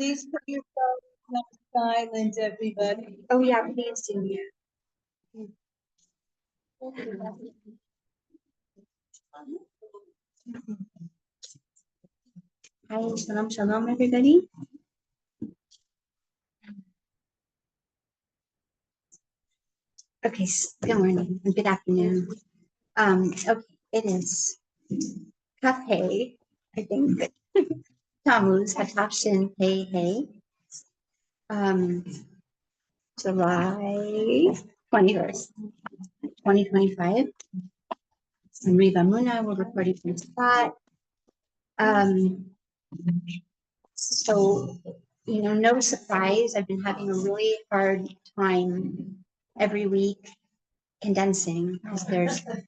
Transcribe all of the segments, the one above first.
Please put your phone on silent, everybody. Oh yeah, please do. Hi, shalom, everybody. Okay, good morning and good afternoon. Okay, it is Cafe, I think. Tammuz, Hatafshin, hey. July 21st, 2025. I'm Riva Muna, we're recording from Tzfat. So, no surprise, I've been having a really hard time every week condensing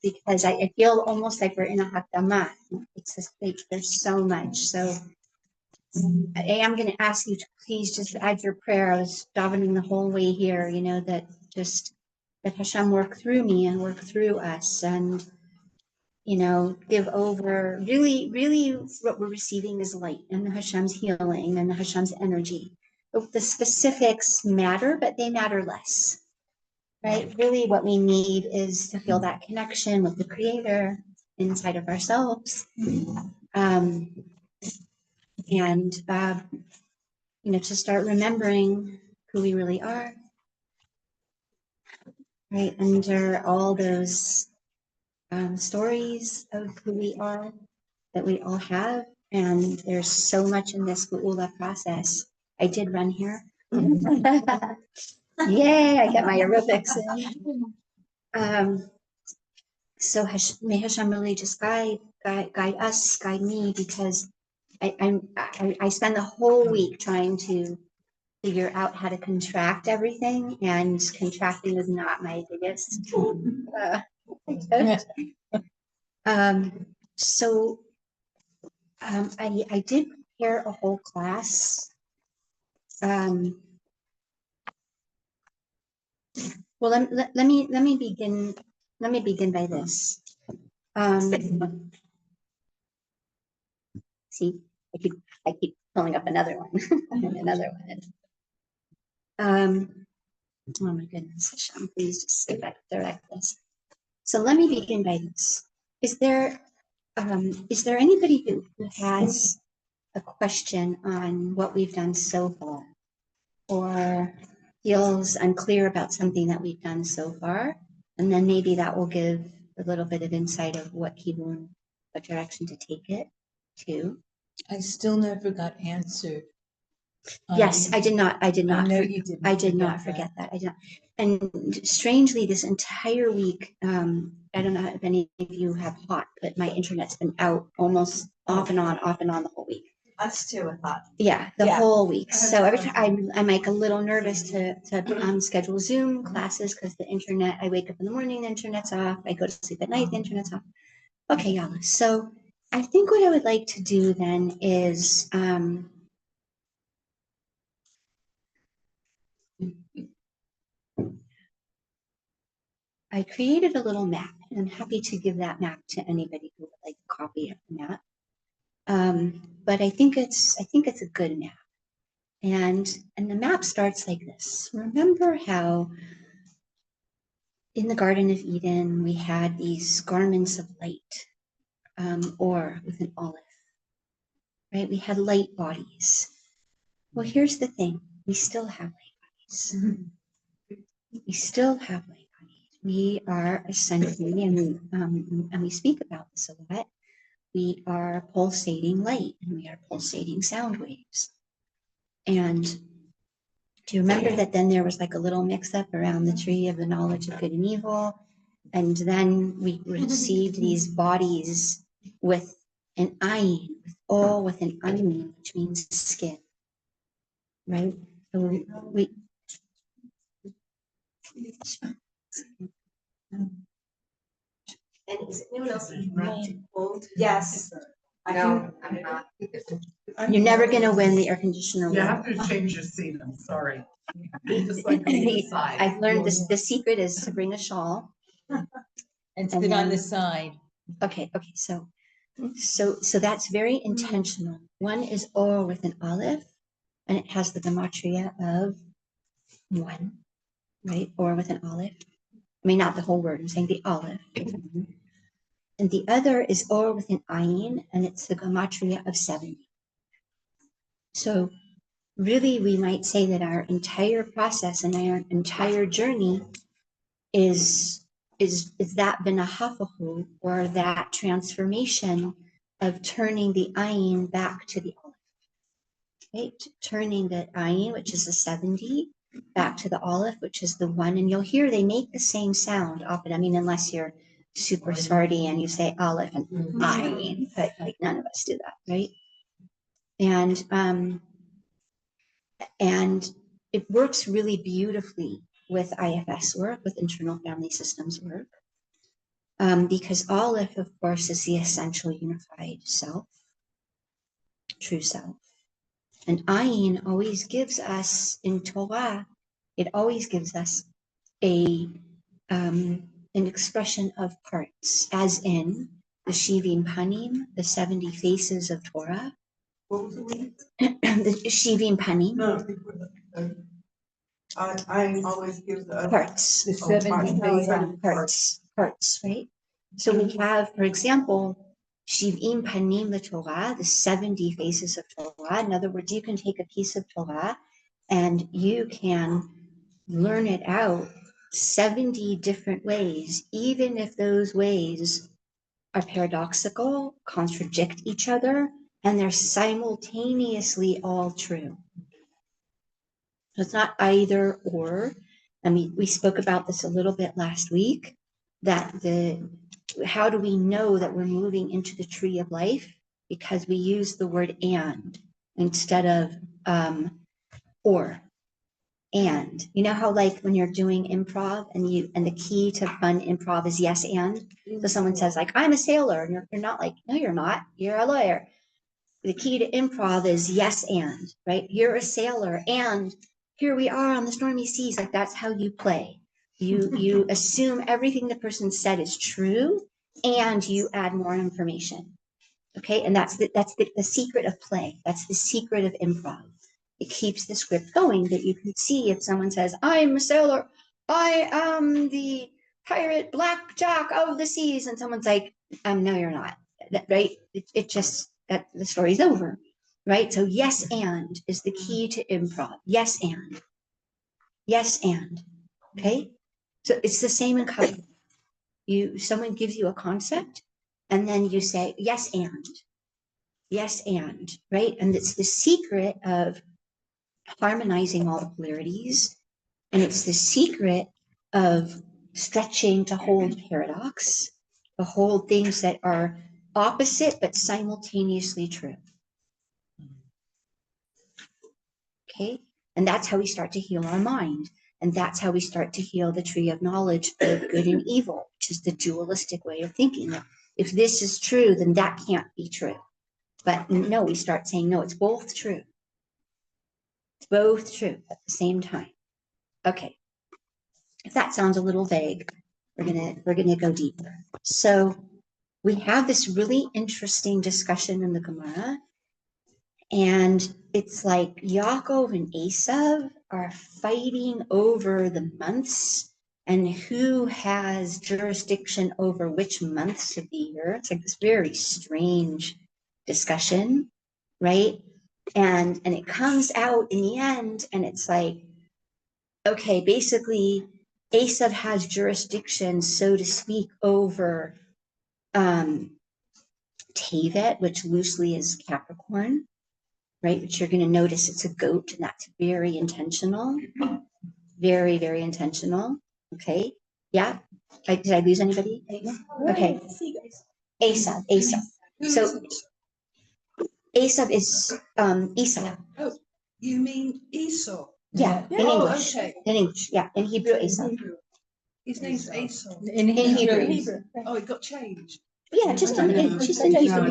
because I feel almost like we're in a hakdama. It's just like there's so much. So I am going to ask you to please just add your prayer. I was davening the whole way here, that Hashem work through me and work through us and, give over. Really what we're receiving is light and Hashem's healing and Hashem's energy. The specifics matter, but they matter less, right? Really what we need is to feel that connection with the Creator inside of ourselves. To start remembering who we really are, right? Under all those stories of who we are that we all have. And there's so much in this Geula process. I did run here. Yay, I get my aerobics in. So may Hashem really just guide us, guide me, because I spend the whole week trying to figure out how to contract everything, and contracting is not my biggest. I did prepare a whole class. Well, let me begin. Let me begin by this. See, I keep pulling up another one, another one. Oh my goodness, Hashem, please just direct this. So let me begin by this. Is there anybody who has a question on what we've done so far, or feels unclear about something that we've done so far? And then maybe that will give a little bit of insight of what direction to take it to. I still never got answered. Yes, I did not. I know you didn't. I did not forget that. I did not. And strangely, this entire week, I don't know if any of you have hot, but my internet's been out almost off and on the whole week. Us too, I thought. Yeah, whole week. So every time I'm like a little nervous to schedule Zoom classes because the internet, I wake up in the morning, the internet's off. I go to sleep at night, the internet's off. Okay, y'all. So I think what I would like to do then is I created a little map, and I'm happy to give that map to anybody who would like a copy of the map. But I think it's a good map. And the map starts like this. Remember how in the Garden of Eden, we had these garments of light, or with an olive, right? We had light bodies. Well, here's the thing. We still have light bodies. We still have light bodies. We are essentially, and we speak about this a lot, we are pulsating light, and we are pulsating sound waves. And do you remember that then there was like a little mix-up around the tree of the knowledge of good and evil? And then we received these bodies with an ayin, with an ayin, which means skin, right? So we And is anyone else cold? Yes. No, I'm not. You're never going to win the air conditioner. You have to change your seat. I'm sorry. Just like on the side. I've learned this. The secret is to bring a shawl And sit on the side. Okay. So that's very intentional. One is or with an olive, and it has the gematria of 1, right? Or with an aleph. I mean, not the whole word, I'm saying the aleph. And the other is or with an ayin, and it's the gematria of 70. So really, we might say that our entire process and our entire journey is that benahafahu, or that transformation of turning the ayin back to the aleph, right? Turning the ayin, which is the 70, back to the aleph, which is the 1. And you'll hear they make the same sound often. I mean, unless you're super Sephardi and you say aleph and ayin, but like none of us do that, right? And it works really beautifully with IFS work, with internal family systems work, because aleph, of course, is the essential unified self, true self. And ayin always gives us, in Torah, it always gives us an expression of parts, as in the Shivim Panim, the 70 faces of Torah. What was the word? The Shivim Panim. No. I always give the Parts. The 70 Parts, right? So we have, for example, Shivim Panim the Torah, the 70 faces of Torah. In other words, you can take a piece of Torah and you can learn it out 70 different ways, even if those ways are paradoxical, contradict each other, and they're simultaneously all true. So it's not either or. I mean, we spoke about this a little bit last week, that how do we know that we're moving into the tree of life? Because we use the word and instead of or. And you know how, like, when you're doing improv and the key to fun improv is yes and. So someone says, like, I'm a sailor, and you're not like, no, you're not, you're a lawyer. The key to improv is yes and, right? You're a sailor, and here we are on the stormy seas. Like, that's how you play. You assume everything the person said is true, and you add more information. Okay, and that's the secret of play. That's the secret of improv. It keeps the script going, that you can see if someone says, I'm a sailor, I am the pirate blackjack of the seas, and someone's like, no, you're not, right? It just, that the story's over, right? So yes and is the key to improv. Yes and, okay? So it's the same in cognitive. Someone gives you a concept, and then you say, yes and, right? And it's the secret of harmonizing all the polarities, and it's the secret of stretching to hold paradox, to hold things that are opposite but simultaneously true. Okay, and that's how we start to heal our mind, and that's how we start to heal the tree of knowledge of good and evil, which is the dualistic way of thinking. If this is true, then that can't be true. But no, we start saying, no, it's both true. It's both true at the same time. Okay. If that sounds a little vague, we're gonna go deeper. So we have this really interesting discussion in the Gemara, and it's like Yaakov and Esav are fighting over the months and who has jurisdiction over which months of the year. It's like this very strange discussion, right? And it comes out in the end, and it's like, okay, basically Esav has jurisdiction, so to speak, over Tevet, which loosely is Capricorn, right? Which you're going to notice it's a goat, and that's very intentional. Very, very intentional. Okay. Yeah. Did I lose anybody? Okay. Esav. So Esav is Esau. Oh, you mean Esau? Yeah, in Oh, English. okay. In English, yeah. In Hebrew, Esav. His name's Esau. In Hebrew. Oh, it got changed. Yeah, just in Hebrew. His name's Esau.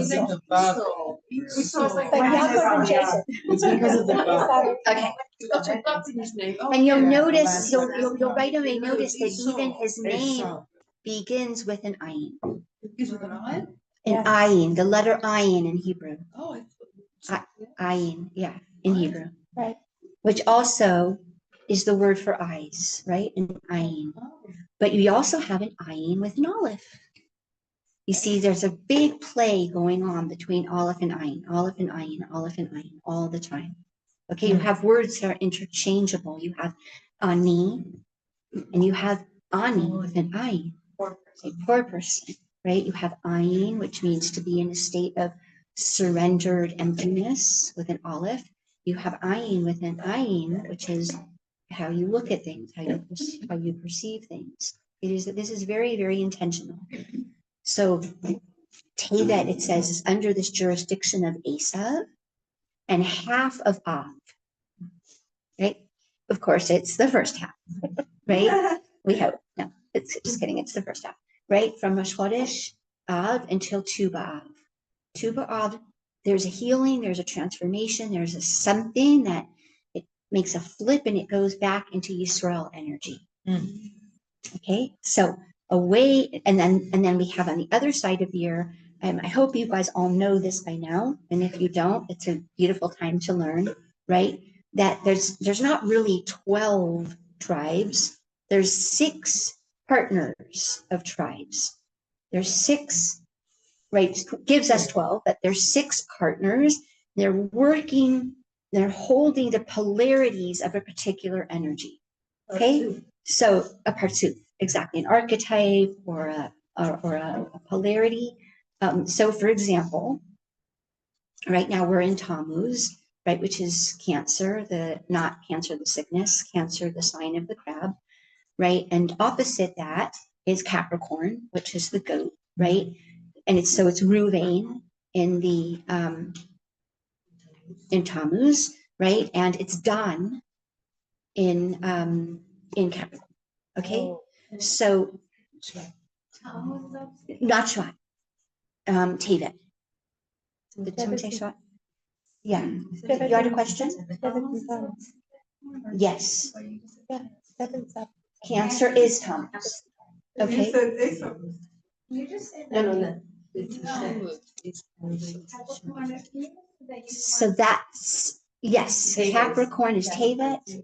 Esau. But Yaakov and Jacob. It's because of the God. Okay. He's got a God in his name. Oh, And you'll yeah. notice, you'll right away notice that Esau. even his name Esau. begins with an ayin. Begins with an iron? An ayin, the letter ayin in Hebrew. Oh, I thought. Ayin, yeah, in Hebrew. Right. which also is the word for eyes, right? An ayin. But you also have an ayin with an aleph. You see, there's a big play going on between aleph and ayin, aleph and ayin, aleph and ayin, all the time. Okay, you have words that are interchangeable. You have ani, and you have ani with an ayin, a poor person, right? You have ayin, which means to be in a state of surrendered emptiness with an aleph. You have ayin with an ayin, which is how you look at things, how you perceive things. This is very, very intentional. So Tevet, it says, is under this jurisdiction of Esav and half of Av, right? Of course, it's the first half, right? We hope. No, it's just kidding. It's the first half, right? From Rosh Chodesh Av until Tu B'Av. Tu B'Av, there's a healing, there's a transformation, there's a something that it makes a flip and it goes back into Yisrael energy. Okay, so away, and then we have on the other side of the year. I hope you guys all know this by now, and if you don't, it's a beautiful time to learn, right? That there's not really 12 tribes. There's 6 partners of tribes. There's 6, right? Gives us 12, but there's 6 partners. They're working. They're holding the polarities of a particular energy. Okay. So a parzuf, exactly, an archetype or a polarity. So for example, right now we're in Tammuz, right, which is Cancer, not Cancer, the sickness, Cancer, the sign of the crab, right? And opposite that is Capricorn, which is the goat, right? And it's Ruvain in Tammuz, right? And it's Dan in Capricorn. Okay, so not Shvat, Tevet. Did someone say Shvat? Yeah. You had a question? Yes. Cancer is Tammuz. Okay. No. So that's yes. Capricorn is Tevet,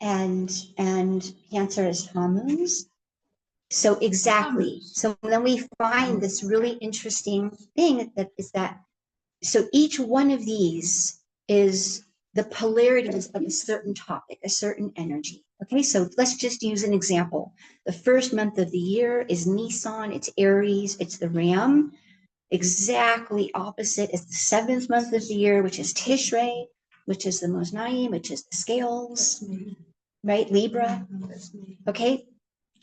and Cancer is Tammuz. So exactly. So then we find this really interesting thing that so each one of these is the polarities of a certain topic, a certain energy. Okay, so let's just use an example. The first month of the year is Nisan, it's Aries, it's the Ram. Exactly opposite is the 7th month of the year, which is Tishrei, which is the Moznaim, which is the scales, right? Libra. Okay.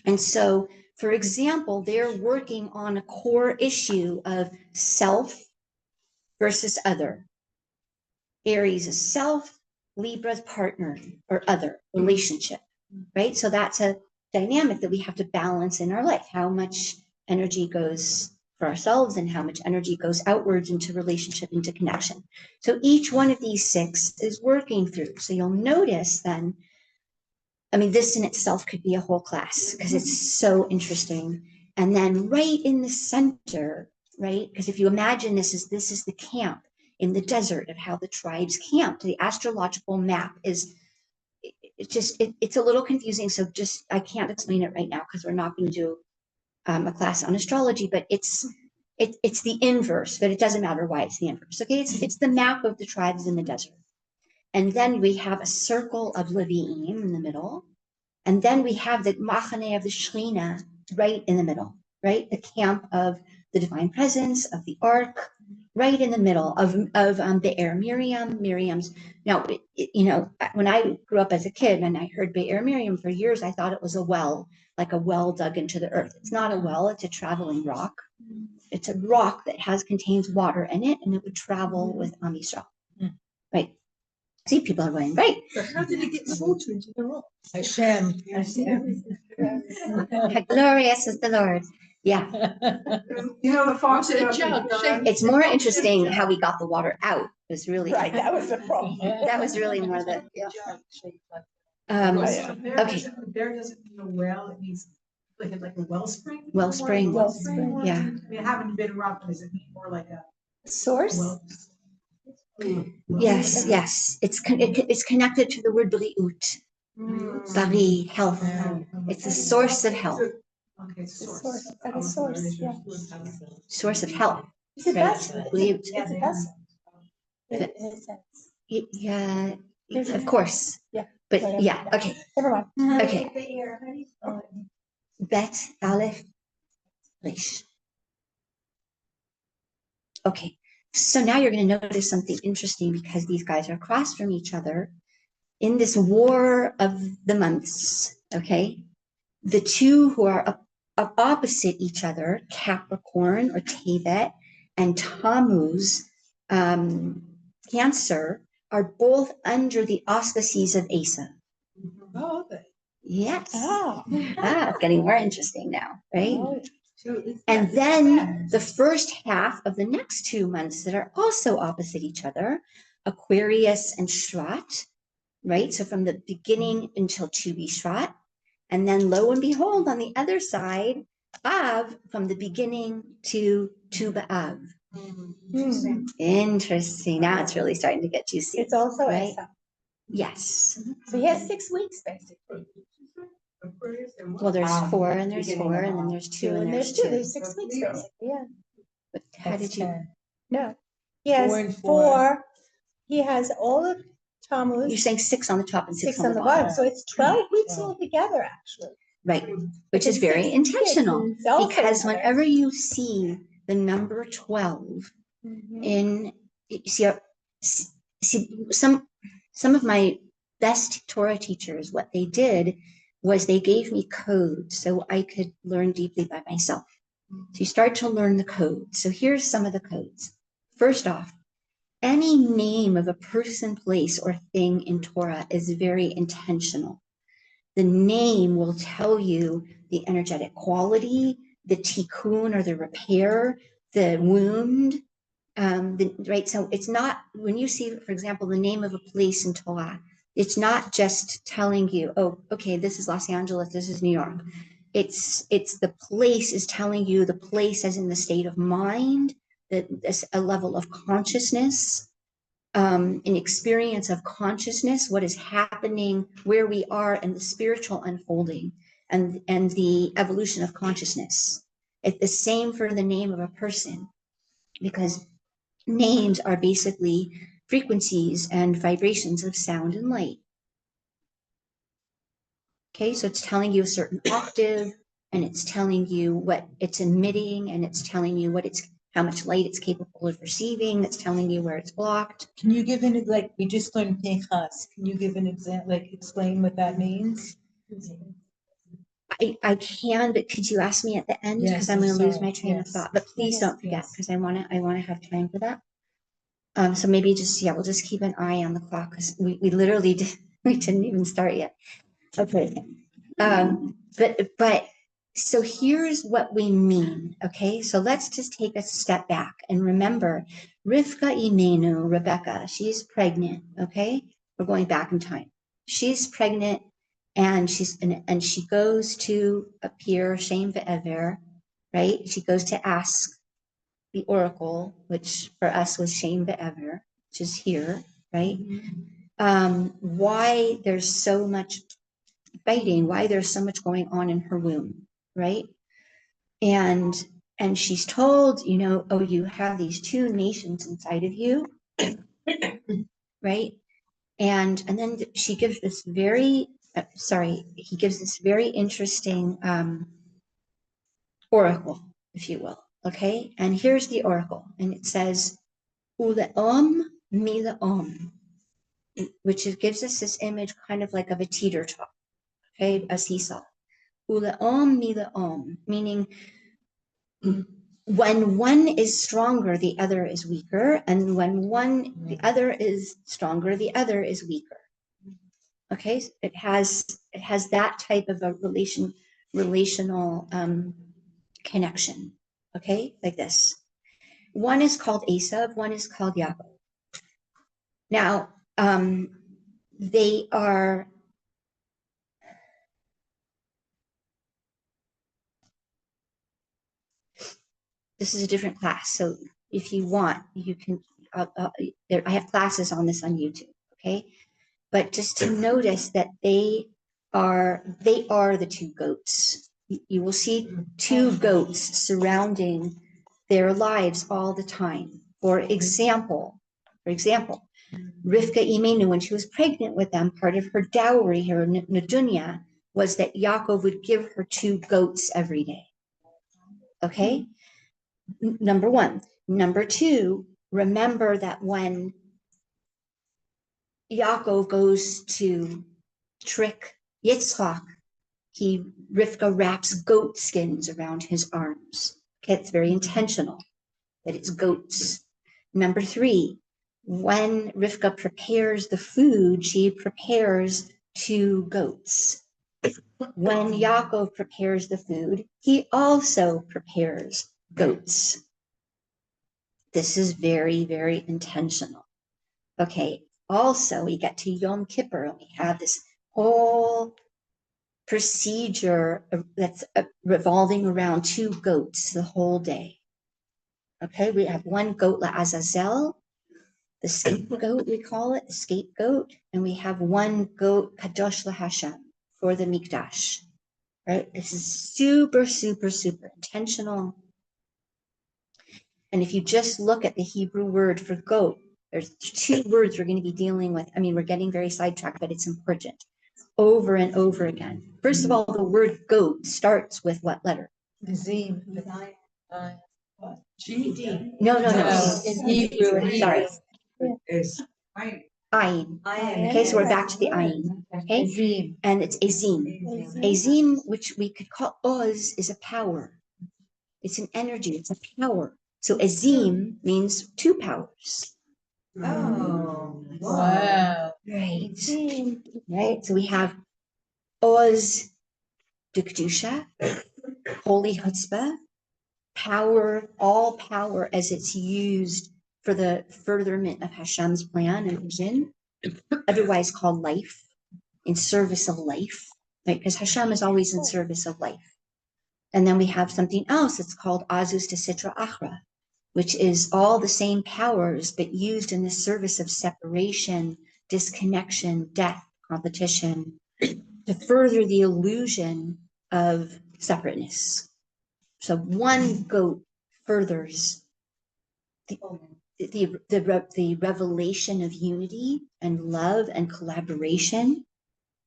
And so, for example, they're working on a core issue of self versus other. Aries is self, Libra's partner or other relationship, right? So that's a dynamic that we have to balance in our life. How much energy goes for ourselves and how much energy goes outwards into relationship, into connection. So each one of these 6 is working through. So you'll notice then, I mean, this in itself could be a whole class because it's so interesting. And then right in the center, right? Because if you imagine this is the camp in the desert of how the tribes camped. The astrological map is it's a little confusing. So just I can't explain it right now because we're not going to do a class on astrology, but it's the inverse, but it doesn't matter why it's the inverse. Okay, it's the map of the tribes in the desert. And then we have a circle of Levi'im in the middle. And then we have the Machane of the Shekhinah right in the middle, right? The camp of the divine presence, of the ark, right in the middle of Be'er Miriam's. Now, when I grew up as a kid and I heard Be'er Miriam for years, I thought it was a well, like a well dug into the earth. It's not a well, it's a traveling rock. It's a rock that contains water in it, and it would travel with Am Yisrael, right? See, people are going, right. But how did it get the water into the rock? Hashem. Glorious is the Lord. Yeah. You know, the fox. Was it a jug? It's more interesting how we got the water out. It was really Right, that was the problem. that was really more the okay. There doesn't mean a well, it means like a wellspring. Wellspring. Wellspring. Yeah. I mean, I haven't been around, but does it mean more like a Source? well? Yes, yes. It's connected to the word briut, bari, health. It's a source of health, Okay, The source, like a source, yeah. source of health. It's a Right. vessel. Briut. It's a vessel. In a sense. Yeah, of course. Yeah. But Whatever. yeah, okay. Never mind. Okay. Bet Aleph Resh. Okay, so now you're going to notice something interesting because these guys are across from each other in this war of the months. Okay, the two who are opposite each other, Capricorn or Tevet and Tammuz, Cancer, are both under the auspices of Asa. Oh, okay. Yes. Ah. It's getting more interesting now, right? Oh, And then the first half of the next 2 months that are also opposite each other, Aquarius and Shvat, right? So from the beginning until Tu B'Shvat, and then lo and behold, on the other side, Av from the beginning to Tu B'Av. Interesting. Now it's really starting to get juicy. It's also right? Asa. Yes. So he has 6 weeks basically. Well, there's 4 and there's 4 and then there's 2 and there's 2. There's 6 weeks basically, yeah. But how did you? No. He has 4 and 4. He has all of Tammuz. You're saying 6 on the top and 6 6 on the bottom. So it's 12 weeks altogether, actually. Right, which is Because very 6 intentional is also because another. whenever you see the number 12 in, see, some of my best Torah teachers, what they did was they gave me code so I could learn deeply by myself. So you start to learn the code. So here's some of the codes. First off, any name of a person, place, or thing in Torah is very intentional. The name will tell you the energetic quality, the tikkun or the repair, the wound, right? So it's not, when you see, for example, the name of a place in Torah, it's not just telling you, oh, okay, this is Los Angeles, this is New York. It's the place is telling you the place as in the state of mind, that a level of consciousness, an experience of consciousness, what is happening, where we are in the spiritual unfolding and the evolution of consciousness. It's the same for the name of a person, because names are basically frequencies and vibrations of sound and light. Okay, so it's telling you a certain octave, and it's telling you what it's emitting, and it's telling you how much light it's capable of receiving. It's telling you where it's blocked. Can you give like we just learned Pinchas, can you give an example, like explain what that means? I can, but could you ask me at the end? Yes, Because I'm going to lose sorry. my train of Yes. thought. But please Yes, don't forget, yes. because I want to have time for that. So maybe we'll just keep an eye on the clock, because we literally we didn't even start yet. Okay. But so here's what we mean. Okay, so let's just take a step back and remember, Rivka Imenu, Rebecca, she's pregnant. Okay, we're going back in time. She's pregnant, and she goes to appear Shem Ve'ever, right? She goes to ask the oracle, which for us was Shem Ve'ever, which is here, right? Why there's so much fighting, why there's so much going on in her womb, right? And she's told, oh, you have these 2 nations inside of you, right? And then she gives this he gives this very interesting oracle, if you will, okay? And here's the oracle, and it says, Ula'om mila'om, which gives us this image kind of like of a teeter top, okay, a seesaw. Ula'om mila'om, meaning when one is stronger, the other is weaker, and when the other is stronger, the other is weaker. Okay, it has that type of a relational connection. Okay, like this. One is called Esav, one is called Yaakov. Now, they are. This is a different class, so if you want, I have classes on this on YouTube, okay? But just to notice that they are the two goats. You will see two goats surrounding their lives all the time. For example, Rivka Imenu, when she was pregnant with them, part of her dowry, her nedunya, was that Yaakov would give her two goats every day. Okay? Number one. Number two, remember that when Yaakov goes to trick Yitzchak, Rivka wraps goat skins around his arms. Okay, it's very intentional that it's goats. Number three, when Rivka prepares the food, she prepares two goats. When Yaakov prepares the food, he also prepares goats. This is very, very intentional. Okay, also we get to Yom Kippur and we have this whole procedure that's revolving around two goats the whole day. Okay, we have one goat, La'azazel, the scapegoat, we call it, the scapegoat, and we have one goat, kadosh LaHashem, for the mikdash. Right? This is super, super, super intentional. And if you just look at the Hebrew word for goat, there's two words we're going to be dealing with. I mean, we're getting very sidetracked, but it's important. Over and over again. First of all, the word goat starts with what letter? Zim. GD. No. In Hebrew. Sorry. Is. Ayin. Okay, so we're back to the ayin. Okay, Zim. and it's azim. Azim, which we could call oz, is a power. It's an energy. It's a power. So azim means two powers. Oh. Wow. Right. Right. So we have oz dikdusha, holy chutzpah, power, all power as it's used for the furtherment of Hashem's plan and vision, otherwise called life, in service of life, right? Because Hashem is always in service of life. And then we have something else that's called azus de sitra achra, which is all the same powers, but used in the service of separation, disconnection, death, competition, to further the illusion of separateness. So one goat furthers the revelation of unity and love and collaboration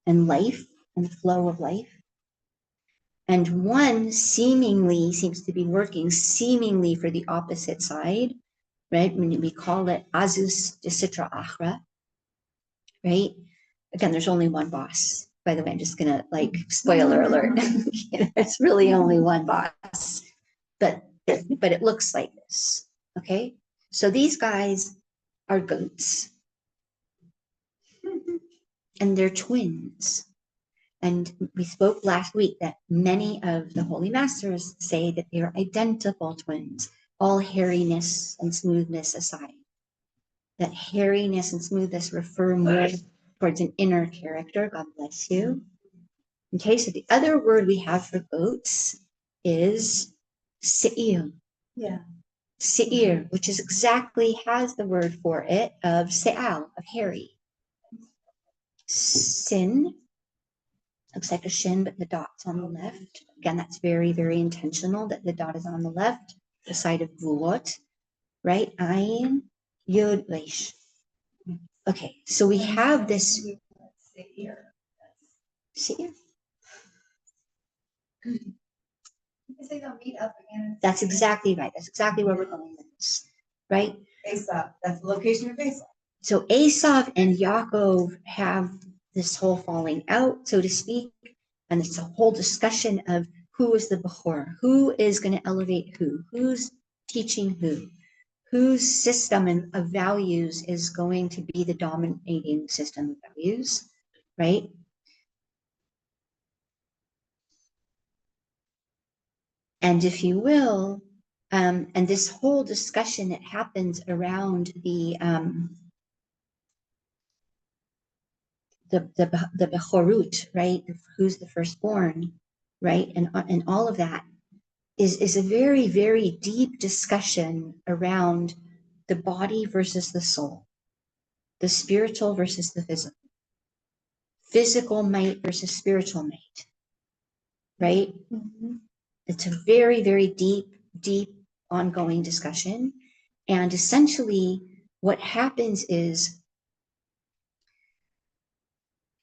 and life and the flow of life. And one seemingly seems to be working seemingly for the opposite side, right? We call it azus de sitra achra, right? Again, there's only one boss. By the way, I'm just gonna spoiler alert. It's really only one boss, but it looks like this. Okay, so these guys are goats, and they're twins. And we spoke last week that many of the holy masters say that they are identical twins, all hairiness and smoothness aside. That hairiness and smoothness refer more towards an inner character. God bless you. Okay, so the other word we have for goats is se'ir. Yeah. Se'ir, which is has the word for it of se'al, of hairy. Sin, looks like a shin, but the dot's on the left. Again, that's very, very intentional that the dot is on the left, the side of gvulot, right? Ayin, yod, reish. Okay, so we have this se'ir. That's exactly right. That's exactly where we're going with this, right? Esav, that's the location of Esav. So Esav and Yaakov have this whole falling out, so to speak, and it's a whole discussion of who is the Bechor, who is going to elevate who's teaching whose system of values is going to be the dominating system of values, right? And if you will, and this whole discussion that happens around the Bechorut, right? Who's the firstborn, right? And all of that is a very, very deep discussion around the body versus the soul, the spiritual versus the physical might versus spiritual might, right? It's a very, very deep ongoing discussion. And essentially what happens is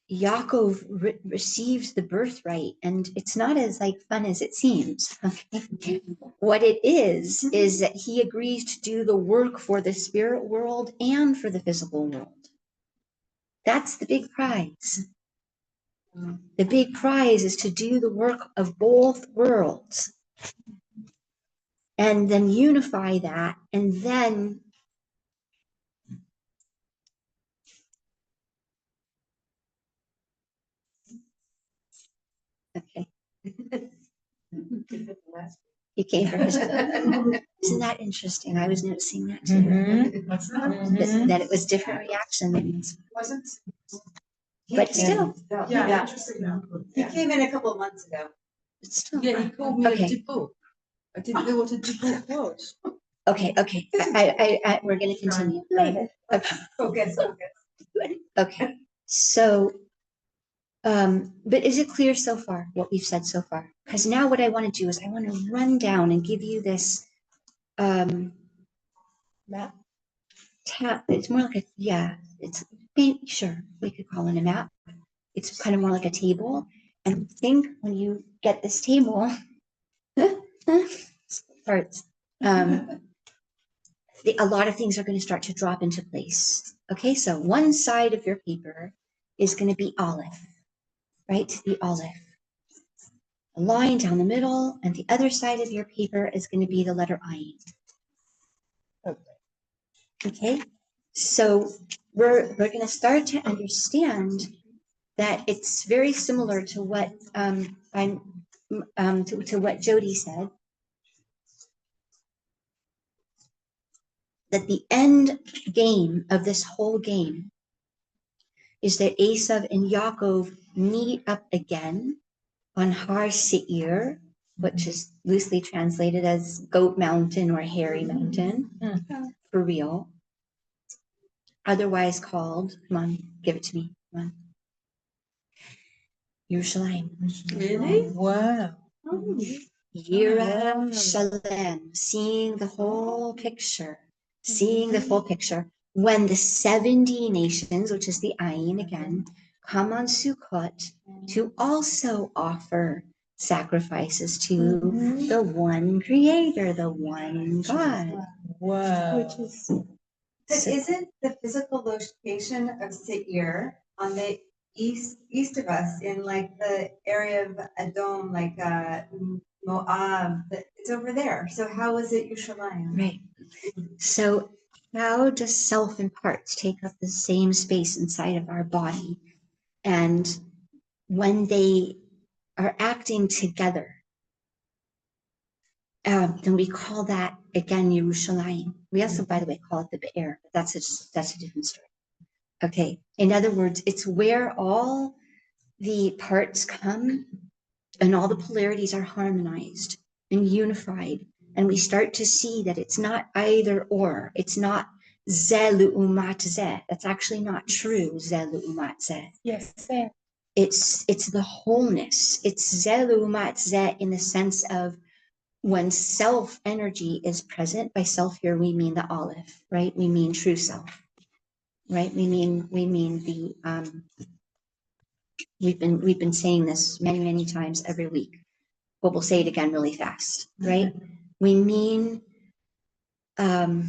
Yaakov receives the birthright, and it's not as like fun as it seems. Okay? What it is that he agrees to do the work for the spirit world and for the physical world. That's the big prize. The big prize is to do the work of both worlds and then unify that, and then okay. He came for his. Isn't that interesting? I was noticing that too. Mhm. What's that? That it was different reactions. Wasn't? But still. Yeah, interesting. He came in a couple of months ago. Still. Yeah, he called me Okay. a dippo. I didn't know what a dippo was. Okay. We're going to continue. Okay. Focus. Okay. So, but is it clear so far what we've said so far? Because now what I want to do is I want to run down and give you this Map. tap. It's more like it's sure we could call it a map. It's kind of more like a table. And I think when you get this table, parts, a lot of things are going to start to drop into place. Okay, so one side of your paper is going to be olive, right? The olive. A line down the middle, and the other side of your paper is going to be the letter I. Okay, so we're going to start to understand that it's very similar to what to what Jody said. That the end game of this whole game is that Esav and Yaakov meet up again on Har Seir, which is loosely translated as Goat Mountain or Hairy Mountain, for real. Otherwise called, come on, give it to me, come on. Yerushalayim. Really? Wow. Yira Shalem, seeing the whole picture, seeing the full picture. When the 70 nations, which is the Ayin again, come on Sukkot to also offer sacrifices to the one creator, the one God. Wow. But isn't the physical location of Seir on the east of us in like the area of Edom, like Moab? It's over there. So how is it Yerushalayim? Right. So how does self and parts take up the same space inside of our body? And when they are acting together, then we call that again Yerushalayim. We also, by the way, call it the Be'er, but that's a different story. Okay. In other words, it's where all the parts come and all the polarities are harmonized and unified. And we start to see that it's not either or. It's not ze lu'umat ze. That's actually not true, ze lu'umat ze. Yes, sir. It's the wholeness. It's ze lu'umat ze in the sense of when self energy is present. By self here, we mean the olive, right? We mean true self, right? We mean the, we've been saying this many times every week, but we'll say it again really fast, right? We mean the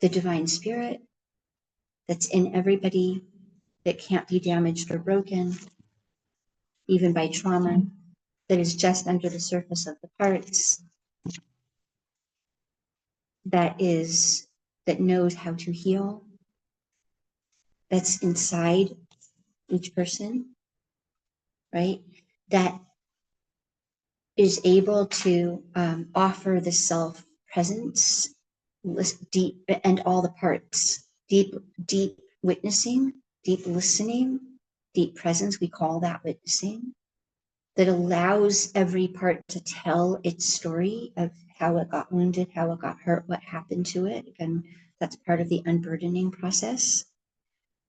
divine spirit that's in everybody, that can't be damaged or broken, even by trauma, that is just under the surface of the parts, that knows how to heal, that's inside each person, right? That is able to offer the self presence, deep, and all the parts, deep witnessing, deep listening, deep presence. We call that witnessing. That allows every part to tell its story of how it got wounded, how it got hurt, what happened to it. And that's part of the unburdening process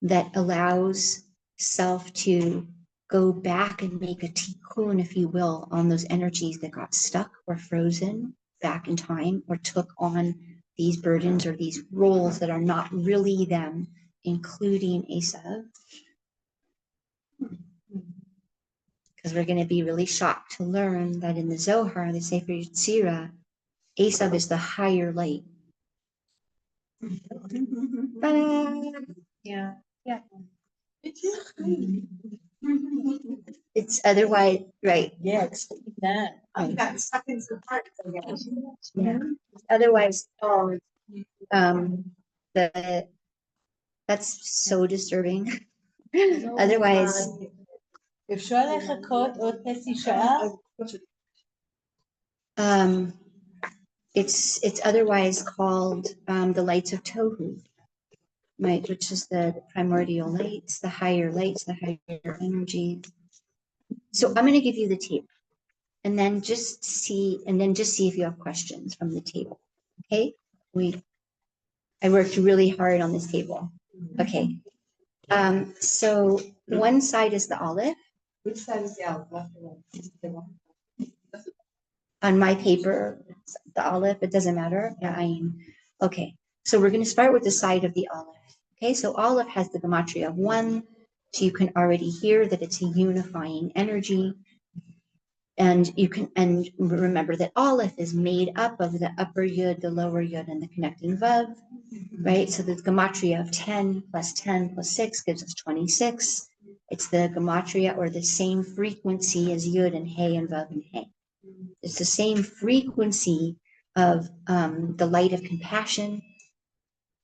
that allows self to go back and make a tikkun, if you will, on those energies that got stuck or frozen back in time or took on these burdens or these roles that are not really them, including Esav. Because we're going to be really shocked to learn that in the Zohar, the Sefer Yetzirah, Esav is the higher light. Yeah. It's otherwise, right. Yeah, explain that. I've gotten stuck in some parts, I guess. Yeah. Otherwise, that's so disturbing. Otherwise, אפשר לחכות עוד חצי שעה? it's otherwise called the lights of Tohu, right? Which is the primordial lights, the higher energy. So I'm going to give you the table, and then just see if you have questions from the table. Okay, I worked really hard on this table. Okay, so one side is the olive. Which side is the olive? Left or right? On my paper, it's the olive, it doesn't matter. Okay, so we're going to start with the side of the olive. Okay, so olive has the gematria of 1, so you can already hear that it's a unifying energy. And you can remember that olive is made up of the upper yud, the lower yud, and the connecting vav, right? So the gematria of 10 plus 10 plus 6 gives us 26. It's the gematria or the same frequency as yud and hey and vav and hey. It's the same frequency of the light of compassion.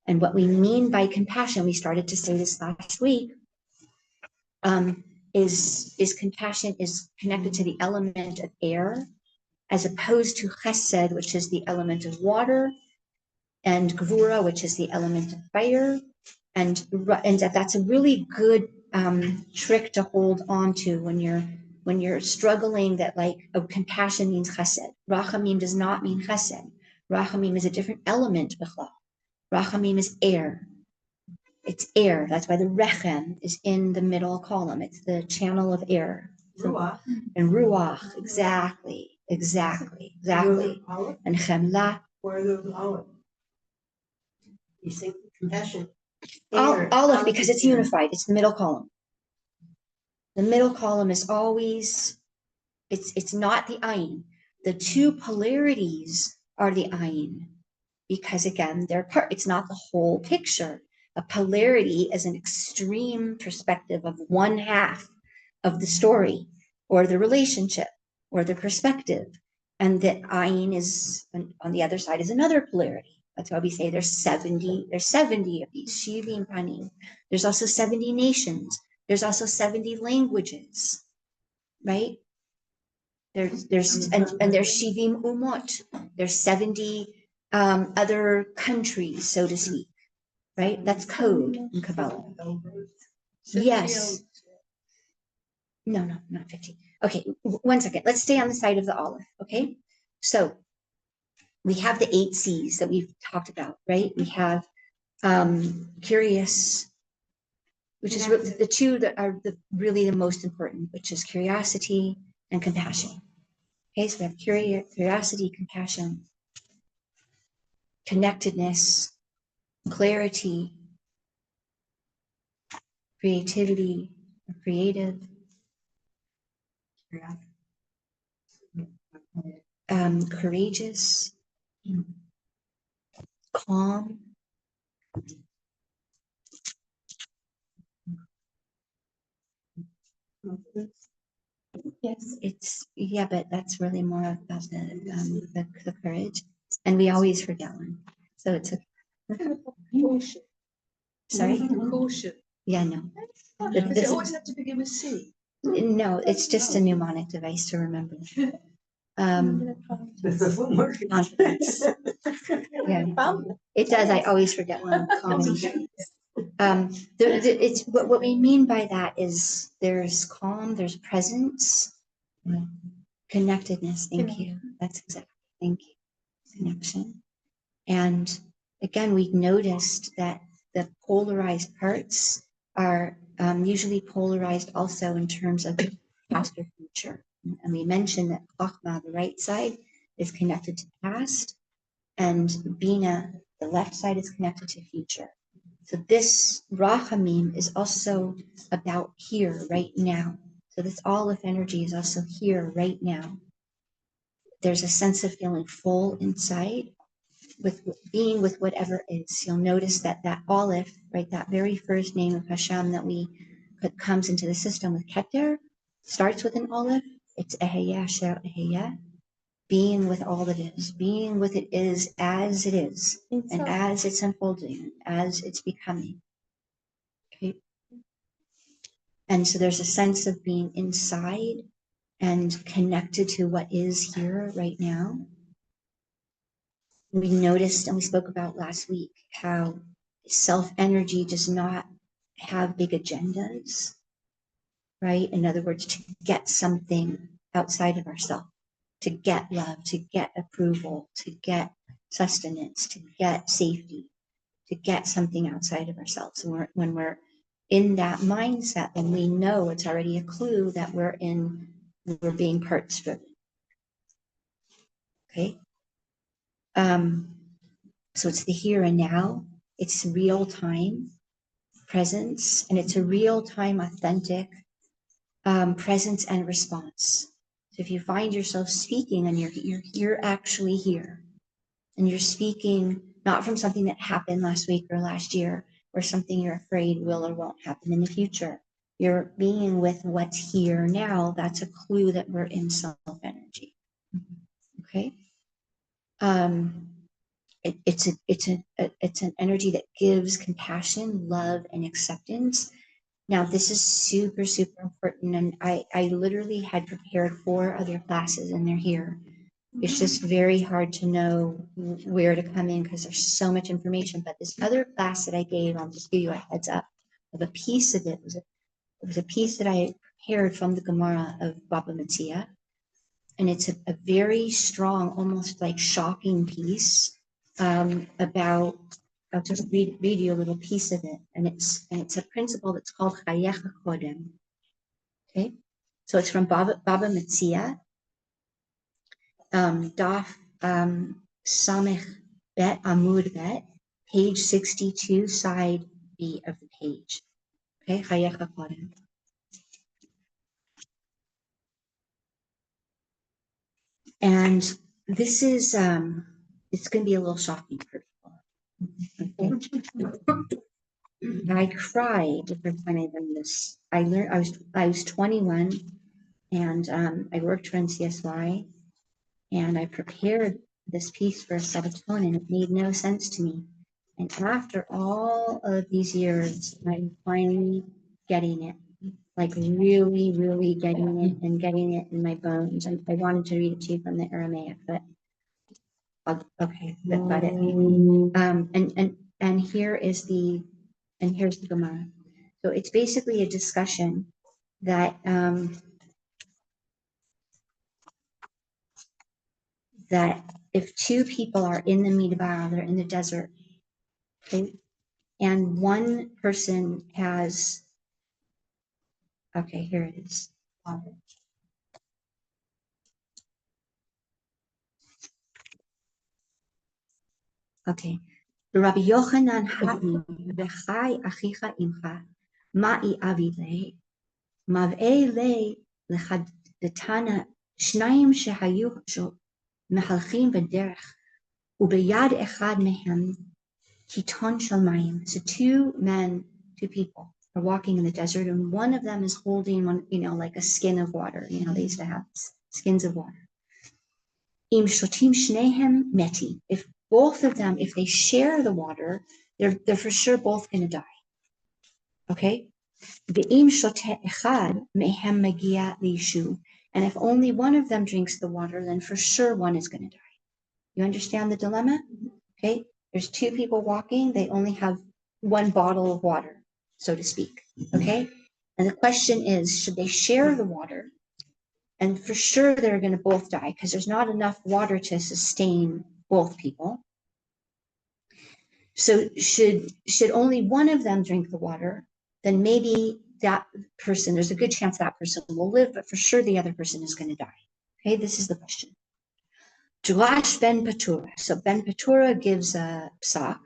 And what we mean by compassion, we started to say this last week, is compassion is connected to the element of air, as opposed to chesed, which is the element of water, and gvura, which is the element of fire. And that's a really good trick to hold on to when you're struggling, that compassion means chesed. Rachamim does not mean chesed. Rachamim is a different element. Rachamim is air. It's air. That's why the rechem is in the middle column. It's the channel of air. Ruach. And ruach, exactly. And chemla. Where are those olive? You say compassion. Olive, because it's unified. It's the middle column. The middle column is always, it's not the ayin. The two polarities are the ayin, because again, they're part. It's not the whole picture. A polarity is an extreme perspective of one half of the story or the relationship or the perspective. And the ayin is on the other side is another polarity. That's why we say there's 70 of these shivim panim. There's also 70 nations. There's also 70 languages, right? There's shivim umot. There's 70 other countries, so to speak, right? That's code in Kabbalah. Yes. No, not 50. Okay, 1 second. Let's stay on the side of the olive, okay? So we have the 8 C's that we've talked about, right? We have curious, which is the two that are really the most important, which is curiosity and compassion. Okay, so we have curiosity, compassion, connectedness, clarity, creativity, creative, courageous, calm, yes, but that's really more about the courage, and we always forget one. So it's a Caution. sorry. Caution. Yeah, no. Does it always have to begin with C? No, it's just a mnemonic device to remember. Confidence. Yeah, it does. I always forget one. Calm. It's what we mean by that is there's calm, there's presence, connectedness. Thank you. That's exactly. Thank you. connection. And again, we've noticed that the polarized parts are usually polarized also in terms of past or future. And we mentioned that Chachma, the right side, is connected to past, and Bina, the left side, is connected to future. So this Rachamim is also about here, right now. So this Aleph energy is also here, right now. There's a sense of feeling full inside, with being with whatever is. You'll notice that that Aleph, right, that very first name of Hashem that comes into the system with Keter, starts with an Aleph. It's Eheya Asher Eheya, being with all that is, being with it is as it is, and as it's unfolding, as it's becoming. Okay. And so there's a sense of being inside and connected to what is here right now. We noticed, and we spoke about last week, how self-energy does not have big agendas, right? In other words, to get something outside of ourselves, to get love, to get approval, to get sustenance, to get safety, to get something outside of ourselves. And when we're in that mindset, then we know it's already a clue that we're being parts driven. Okay. So it's the here and now. It's real time presence, and it's a real time authentic presence and response. So if you find yourself speaking and you're actually here, and you're speaking not from something that happened last week or last year, or something you're afraid will or won't happen in the future, you're being with what's here now. That's a clue that we're in self-energy. Okay. It's an energy that gives compassion, love, and acceptance. Now, this is super, super important, and I literally had prepared 4 other classes, and they're here. It's just very hard to know where to come in because there's so much information. But this other class that I gave, I'll just give you a heads up of a piece of it. It was a piece that I prepared from the Gemara of Baba Metzia, and it's a very strong, almost like shocking piece about. I'll just read you a little piece of it, and it's a principle that's called Chayecha Kodem. Okay, so it's from Baba Metzia, Daf Samech Bet Amud Bet, page 62, side B of the page. Okay, Chayecha Kodem. And this is it's going to be a little shocking for people. Okay. I cried the first time I learned this. I was 21, and I worked for NCSY, and I prepared this piece for Sabaton, it made no sense to me. And after all of these years, I'm finally getting it, like really, really getting it and getting it in my bones. I wanted to read it to you from the Aramaic, but okay, got it. And here's the Gemara. So it's basically a discussion that that if 2 people are in the midbar, they're in the desert, okay, and one person has, okay, here it is. Okay. Rabbi Yochanan Ha'i v'chai achicha imcha ma'i avile mav'e le lechadetana shnayim shehayu mehalchim b'derech ubeyad echad mehem kiton shel mayim. So 2 people are walking in the desert, and one of them is holding one, like a skin of water. They used to have skins of water. Im shotim shnehem meti. If both of them, if they share the water, they're for sure both going to die. Okay? Ve'im shoteh echad mehem magia lishu. And if only one of them drinks the water, then for sure one is going to die. You understand the dilemma? Okay? There's 2 people walking. They only have 1 bottle of water, so to speak. Okay? And the question is, should they share the water? And for sure they're going to both die because there's not enough water to sustain both people. So should only one of them drink the water, then maybe that person, there's a good chance that person will live, but for sure the other person is going to die. Okay, this is the question. Julash ben Patura. So Ben Patura gives a psak,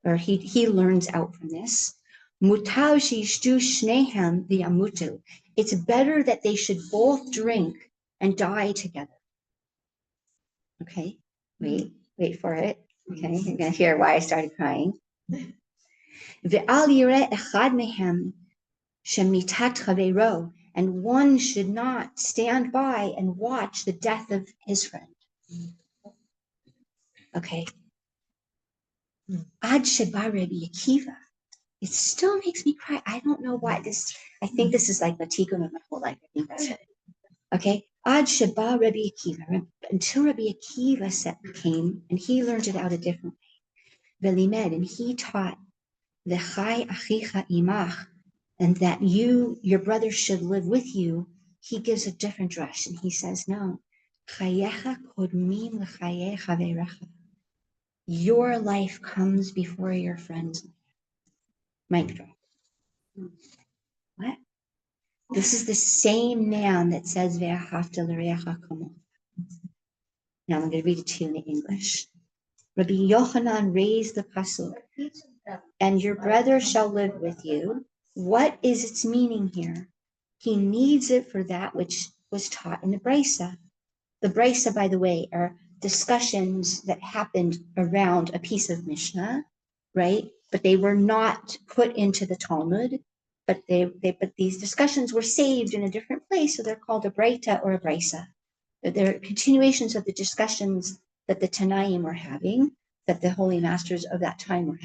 or he learns out from this. Mutav shishtu shnehem v'yamutu. It's better that they should both drink and die together. Okay, wait for it. Okay, you're gonna hear why I started crying. Ve'al yireh echad mehem shemitat chaveiro, and one should not stand by and watch the death of his friend. Okay. Ad sheba Rabbi Akiva. It still makes me cry. I don't know why this. I think this is like the tikkun of my whole life. I think that's it. Okay. Ad sheba Rabbi Akiva, until Rabbi Akiva came and he learned it out a different way. Velimed, and he taught the chai achicha imach, and that your brother should live with you. He gives a different drush, and he says, no, chayecha kodmim l'chayei chaverecha. Your life comes before your friend's. Mic drop. What? This is the same man that says ve'ahavta l'reacha kamocha. Now I'm going to read it to you in English. Rabbi Yochanan raised the pasuk, and your brother shall live with you. What is its meaning here? He needs it for that which was taught in the Brisa. The Brisa, by the way, are discussions that happened around a piece of Mishnah, right? But they were not put into the Talmud. But these discussions were saved in a different place, so they're called a Breita or a Brisa. They're continuations of the discussions that the Tanaim were having, that the holy masters of that time were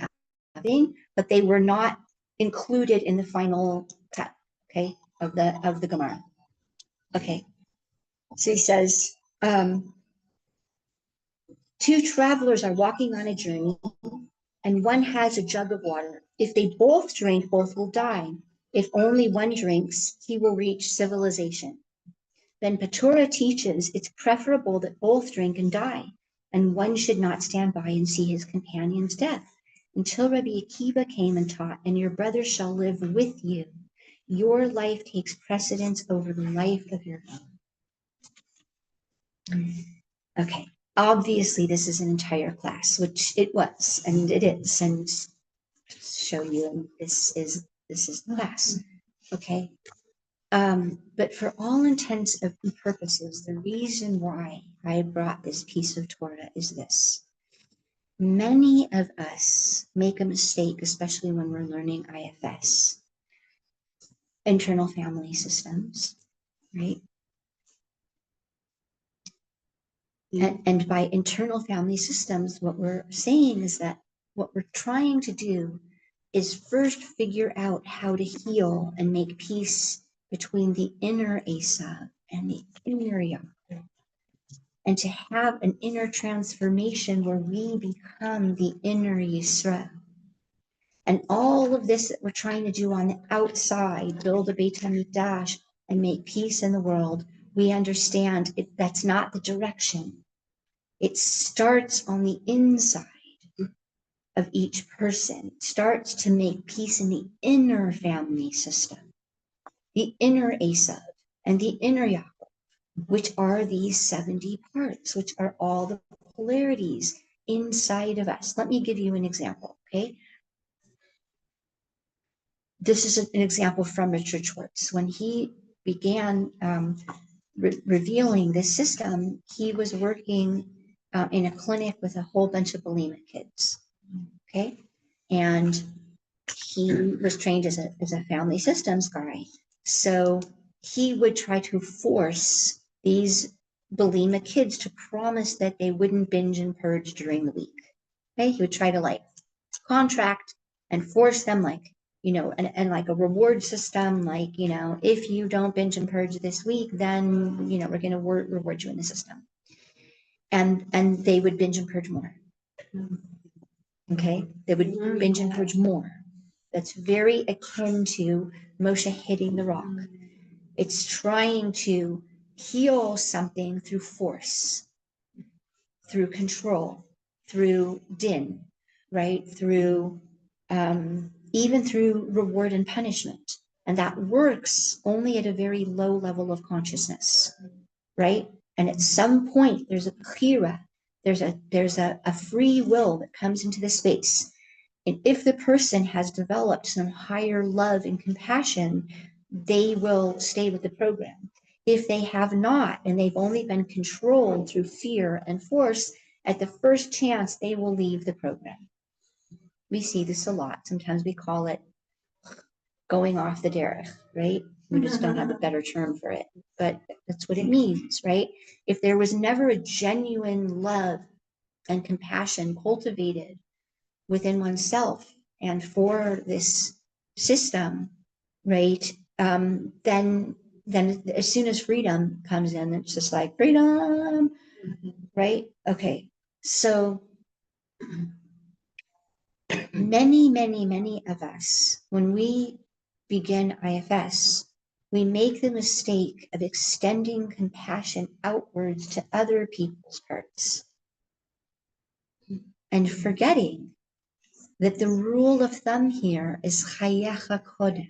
having, but they were not included in the final cut, okay, of the Gemara. Okay, so he says, two travelers are walking on a journey, and one has a jug of water. If they both drink, both will die. If only one drinks, he will reach civilization. Then Patura teaches it's preferable that both drink and die, and one should not stand by and see his companion's death. Until Rabbi Akiva came and taught, and your brother shall live with you. Your life takes precedence over the life of your brother. Okay, obviously this is an entire class, which it was, and it is, and show you this is the class. Okay. But for all intents and purposes, the reason why I brought this piece of Torah is this. Many of us make a mistake, especially when we're learning IFS, internal family systems, right? And by internal family systems, what we're saying is that what we're trying to do is first figure out how to heal and make peace between the inner Esav and the inner Yaakov, and to have an inner transformation where we become the inner Yisrael. And all of this that we're trying to do on the outside, build a Beit HaMikdash and make peace in the world, we understand that's not the direction. It starts on the inside of each person. It starts to make peace in the inner family system, the inner Esav and the inner Yaakov, which are these 70 parts, which are all the polarities inside of us. Let me give you an example, okay? This is an example from Richard Schwartz. When he began revealing this system, he was working in a clinic with a whole bunch of bulimic kids, okay? And he was trained as a family systems guy. So he would try to force these bulimic kids to promise that they wouldn't binge and purge during the week. Okay, he would try to contract and force them and like a reward system, if you don't binge and purge this week, then we're going to reward you in the system. And they would binge and purge more. Okay, they would binge and purge more. That's very akin to Moshe hitting the rock. It's trying to heal something through force, through control. through din, right? Through even through reward and punishment. And that works only at a very low level of consciousness, right? And at some point, there's a bechira, there's a free will that comes into the space. And if the person has developed some higher love and compassion, they will stay with the program. If they have not, and they've only been controlled through fear and force, at the first chance, they will leave the program. We see this a lot. Sometimes we call it going off the derech, right? We just don't have a better term for it, but that's what it means, right? If there was never a genuine love and compassion cultivated within oneself and for this system, right? Then as soon as freedom comes in, it's just like freedom, right? Okay, so many of us, when we begin IFS, we make the mistake of extending compassion outwards to other people's hearts and forgetting that the rule of thumb here is chayecha kodem.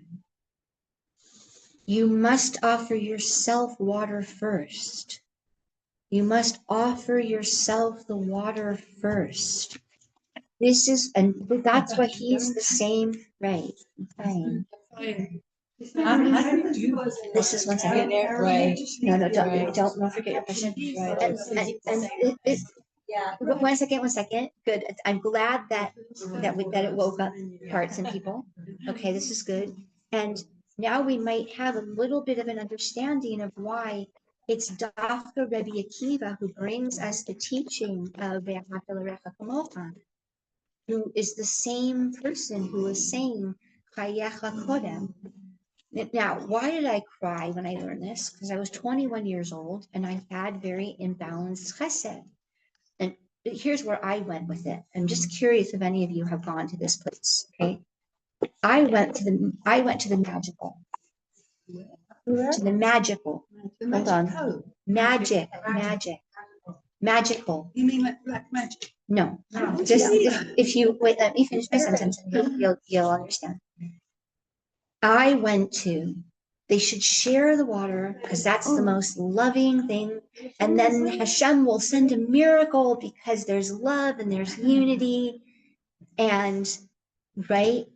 You must offer yourself water first. You must offer yourself the water first. This is, and that's why he's the same, right? Fine. How do you do this? This is 1 second. Right. No, Right. don't forget your question. Right. Yeah. 1 second, 1 second. Good. I'm glad that it woke up parts in people. Okay, this is good. And now we might have a little bit of an understanding of why it's Dafka Rebbe Akiva who brings us the teaching of Rechov HaPalmach, who is the same person who is saying Chayecha Kodem. Now, why did I cry when I learned this? Because I was 21 years old and I had very imbalanced chesed. And here's where I went with it. I'm just curious if any of you have gone to this place. Okay, I went to the magical. To the magical. Hold on. Magical. You mean like black magic? No, just if you wait, let me finish my sentence and you'll understand. I went to, they should share the water because that's the most loving thing. And then Hashem will send a miracle because there's love and there's unity. And right.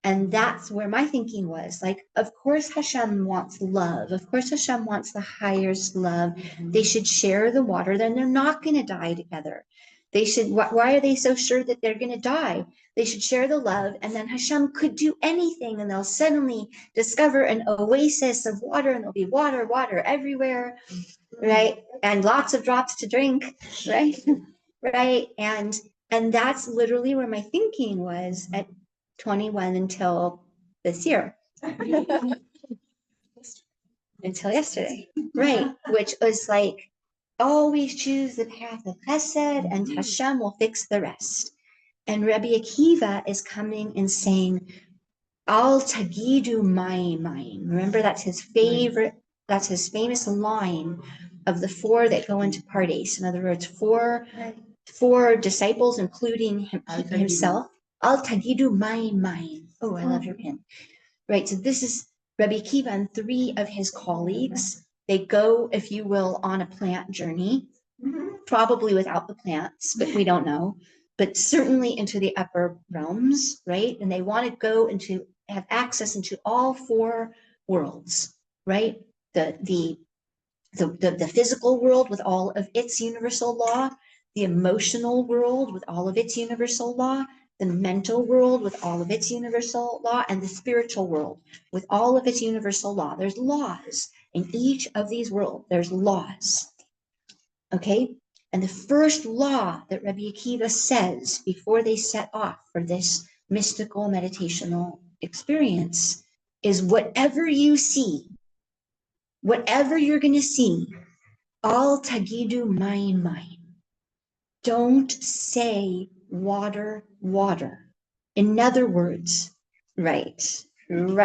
And that's where my thinking was like, of course, Hashem wants love. Of course, Hashem wants the highest love. They should share the water. Then they're not going to die together. They should, why are they so sure that they're going to die? They should share the love, and then Hashem could do anything, and they'll suddenly discover an oasis of water, and there'll be water everywhere, right? And lots of drops to drink, right? Right? And that's literally where my thinking was at 21 until this year. Until yesterday, right? Which was like, always choose the path of chesed and Hashem will fix the rest. And Rabbi Akiva is coming and saying, Al tagidu mine. Remember, that's his famous line of the four that go into pardes. In other words, four disciples, including himself. Al tagidu mine. Oh, I love your pin. Right, so this is Rabbi Akiva and three of his colleagues. They go, if you will, on a plant journey, probably without the plants, but we don't know, but certainly into the upper realms, right? And they want to go into, have access into all four worlds, right? The physical world with all of its universal law, the emotional world with all of its universal law, the mental world with all of its universal law, and the spiritual world with all of its universal law. There's laws in each of these worlds. There's laws, okay? And the first law that Rabbi Akiva says before they set off for this mystical meditational experience is whatever you see, whatever you're going to see, al tagidu mine. Don't say water. In other words, right. And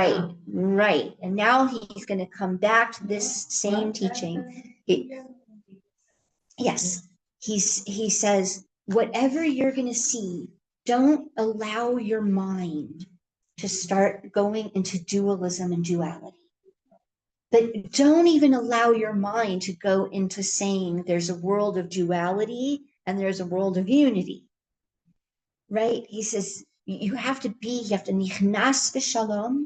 now he's going to come back to this same teaching. He says, whatever you're going to see, don't allow your mind to start going into dualism and duality. But don't even allow your mind to go into saying there's a world of duality and there's a world of unity, right? He says you have to nichnas b'shalom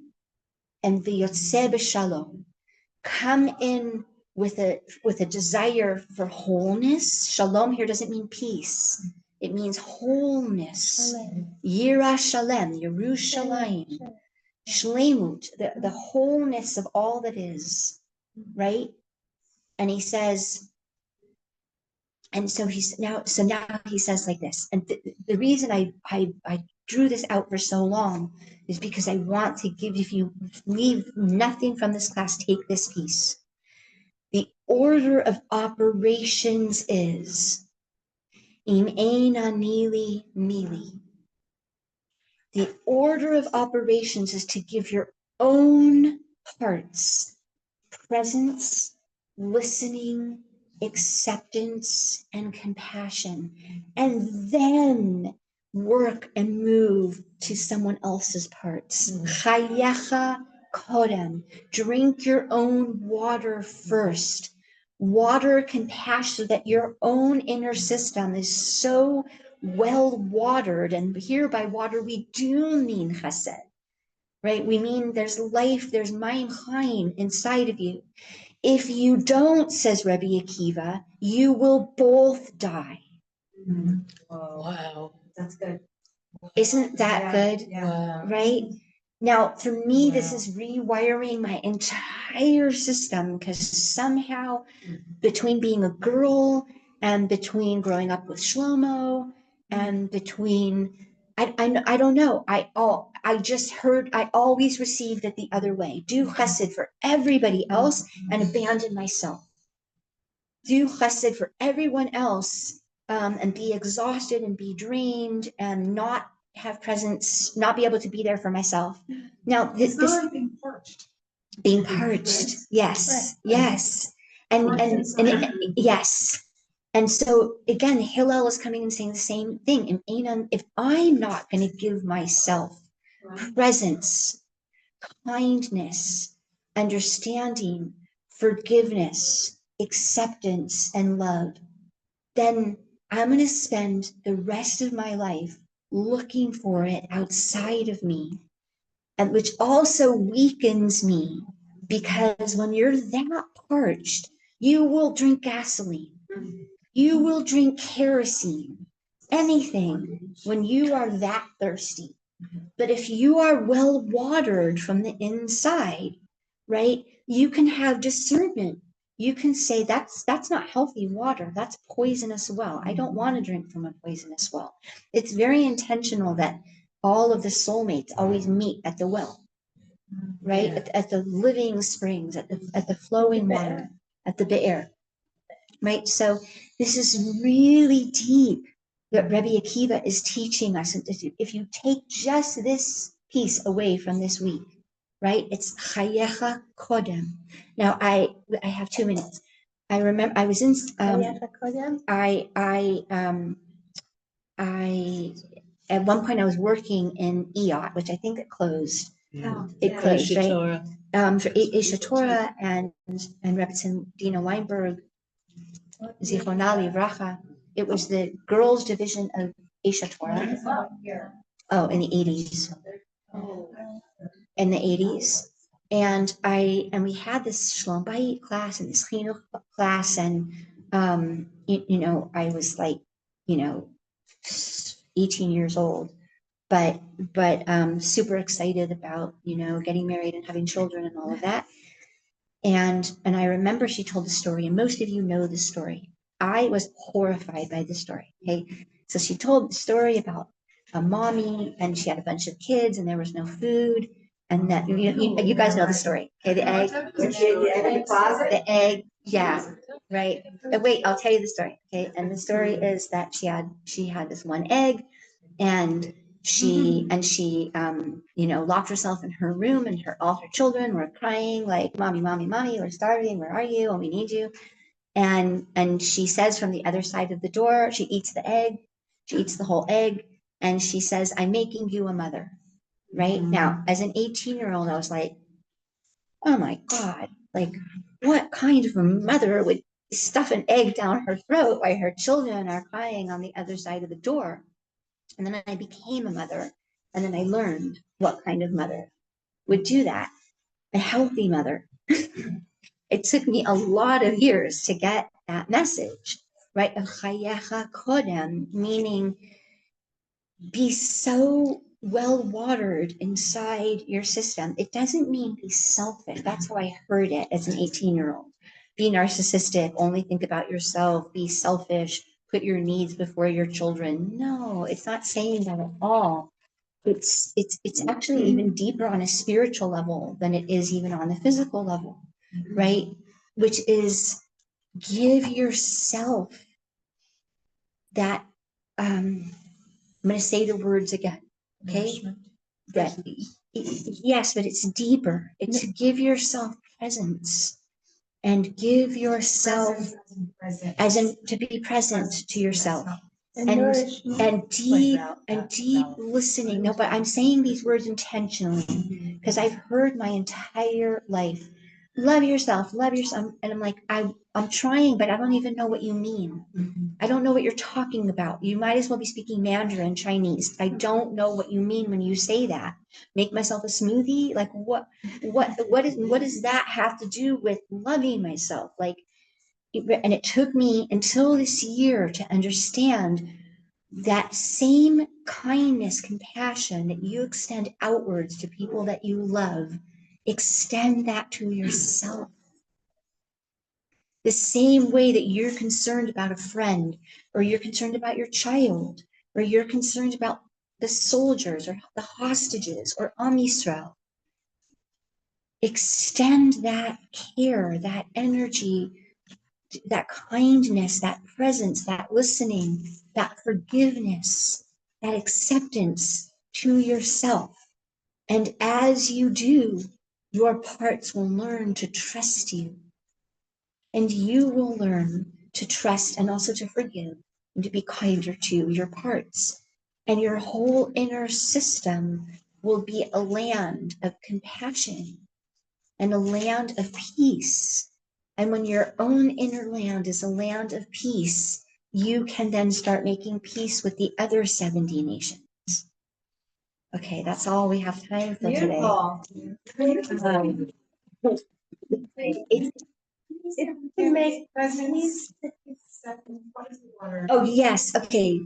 and v'yotzeh b'shalom. Come in with a desire for wholeness. Shalom here doesn't mean peace. It means wholeness. Yira shalem, Yerushalayim. Shlemut, the wholeness of all that is, right? And he says, and so now he says like this. And the reason I drew this out for so long is because I want to give, if you leave nothing from this class, take this piece. The order of operations is im ein anili mili. The order of operations is to give your own parts presence, listening, acceptance, and compassion, and then work and move to someone else's parts. Chayecha kodem. Drink your own water first. Water compassion so that your own inner system is so well watered. And here by water, we do mean chesed, right? We mean there's life, there's mayim chaim inside of you. If you don't, says Rabbi Akiva, you will both die. Wow. That's good. Isn't that good? Wow. Right? Now, for me, this is rewiring my entire system because somehow between being a girl and between growing up with Shlomo and between, I don't know. I always received it the other way. Do chesed for everybody else and abandon myself. Do chesed for everyone else and be exhausted and be drained and not have presence, not be able to be there for myself. Now, It's not like being parched. being purged, yes, yes, and yes. And so again, Hillel is coming and saying the same thing. And if I'm not going to give myself presence, kindness, understanding, forgiveness, acceptance, and love, then I'm going to spend the rest of my life looking for it outside of me, and which also weakens me, because when you're that parched, you will drink gasoline, you will drink kerosene, anything when you are that thirsty. But if you are well watered from the inside, right, you can have discernment. You can say that's not healthy water, that's poisonous well. I don't want to drink from a poisonous well. It's very intentional that all of the soulmates always meet at the well, right? At the living springs, at the flowing water, at the be'er, right? So this is really deep that Rabbi Akiva is teaching us. If you take just this piece away from this week, right? It's chayecha kodem. Now I have 2 minutes. I remember I was in I at one point I was working in EOT, which I think it closed. It closed, right? For Isha Torah and Rebbetzin Dina Weinberg, Zichronah Livracha. It was the girls' division of Isha Torah. Oh, in the 80s. In the 80s. And we had this Shalom Bayit class and this chinuch class, and I was like, 18 years old, but super excited about getting married and having children and all of that. And I remember she told the story, and most of you know the story. I was horrified by the story. Okay, so she told the story about a mommy, and she had a bunch of kids, and there was no food, and that you guys know the story. Okay, the egg, the egg, yeah, right. Wait, I'll tell you the story. Okay, and the story is that she had this one egg, and she locked herself in her room, and all her children were crying like, mommy, we're starving, where are you, and we need you. And she says from the other side of the door, she eats the egg, She eats the whole egg and she says, I'm making you a mother. Right now, as an 18-year-old, I was like, oh my God, like what kind of a mother would stuff an egg down her throat while her children are crying on the other side of the door? And then I became a mother. And then I learned what kind of mother would do that. A healthy mother. It took me a lot of years to get that message, right? Chayecha kodem, meaning be so well watered inside your system. It doesn't mean be selfish. That's how I heard it as an 18-year-old. Be narcissistic, only think about yourself, be selfish, put your needs before your children. No, it's not saying that at all. It's actually even deeper on a spiritual level than it is even on the physical level, right? Which is give yourself that I'm going to say the words again, okay? That, yes, but it's deeper. It's to give yourself presence and give yourself as in to be present to yourself and deep listening. No, but I'm saying these words intentionally because I've heard my entire life, love yourself, and I'm like, I'm trying, but I don't even know what you mean. I don't know what you're talking about. You might as well be speaking Mandarin Chinese. I don't know what you mean when you say that. Make myself a smoothie? Like what does that have to do with loving myself? Like, and it took me until this year to understand that same kindness, compassion that you extend outwards to people that you love, extend that to yourself. The same way that you're concerned about a friend, or you're concerned about your child, or you're concerned about the soldiers or the hostages or Am Yisrael. Extend that care, that energy, that kindness, that presence, that listening, that forgiveness, that acceptance to yourself. And as you do, your parts will learn to trust you. And you will learn to trust and also to forgive and to be kinder to your parts. And your whole inner system will be a land of compassion and a land of peace. And when your own inner land is a land of peace, you can then start making peace with the other 70 nations. Okay, that's all we have time for today. Oh, yes. Okay.